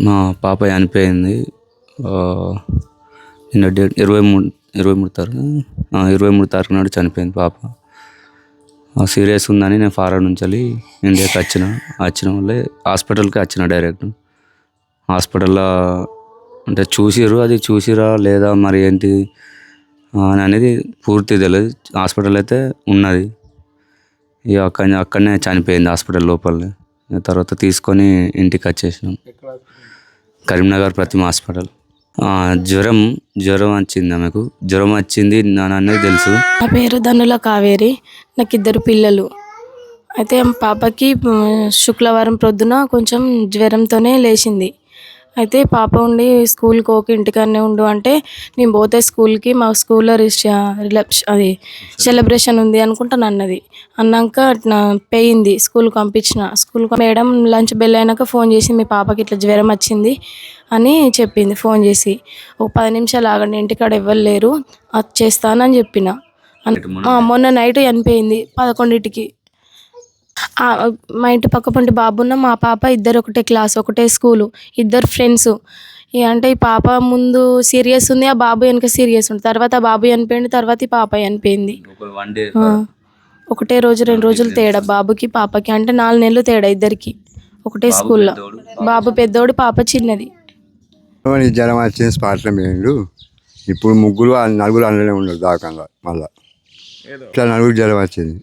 మా పాప చనిపోయింది. నిన్న డేట్ 23 తారీఖు 23 తారీఖు నాడు చనిపోయింది పాప. సీరియస్ ఉందని నేను ఫారెన్ నుంచి వెళ్ళి ఇండియాకి వచ్చిన వాళ్ళే హాస్పిటల్కి వచ్చిన డైరెక్ట్. హాస్పిటల్లో అంటే అది చూసిరా లేదా మరి ఏంటి అని అనేది పూర్తి తెలియదు. హాస్పిటల్ అయితే ఉన్నది. ఇక అక్కడనే చనిపోయింది హాస్పిటల్ లోపలనే. తర్వాత తీసుకొని ఇంటికి వచ్చేసినాం. కరీంనగర్ ప్రతిమ హాస్పిటల్. జ్వరం వచ్చింది ఆమెకు. జ్వరం వచ్చింది అనేది తెలుసు. నా పేరు ధనుల కావేరి. నాకు 2 పిల్లలు. అయితే పాపకి శుక్రవారం ప్రొద్దున కొంచెం జ్వరంతోనే లేచింది. అయితే పాప ఉండి స్కూల్కి పోక ఇంటికాడనే ఉండు అంటే నేను పోతే స్కూల్కి, మా స్కూల్లో అది సెలబ్రేషన్ ఉంది అనుకుంటాను అన్నది. అన్నాక పోయింది. స్కూల్కి పంపించిన. స్కూల్కి మేడం లంచ్ బెల్ అయినాక ఫోన్ చేసి మీ పాపకి ఇట్లా జ్వరం వచ్చింది అని చెప్పింది ఫోన్ చేసి. ఒక 10 నిమిషాలు ఆగండి, ఇంటికాడ ఎవ్వరు లేరు, వచ్చేస్తానని చెప్పిన. మొన్న నైట్ చనిపోయింది 11కి. మా ఇంటి పక్క పంటి బాబున్న మా పాప ఇద్దరు ఒకటే క్లాస్, ఒకటే స్కూలు, ఇద్దరు ఫ్రెండ్స్. అంటే ఈ పాప ముందు సీరియస్ ఉంది, ఆ బాబు వెనక సీరియస్ ఉంది. తర్వాత ఆ బాబు చనిపోయింది, తర్వాత ఈ పాప చనిపోయింది. ఒకటే రోజు 2 రోజులు తేడా బాబుకి పాపకి. అంటే 4 నెలలు తేడా ఇద్దరికి. ఒకటే స్కూల్లో. బాబు పెద్దోడు, పాప చిన్నది. జ్వరం వచ్చింది, స్పాట్లో పోయిండు. ఇప్పుడు 3 నలుగురు అందులోనే ఉండరు దాకా. మళ్ళీ ఇట్లా 4 జ్వరం వచ్చింది.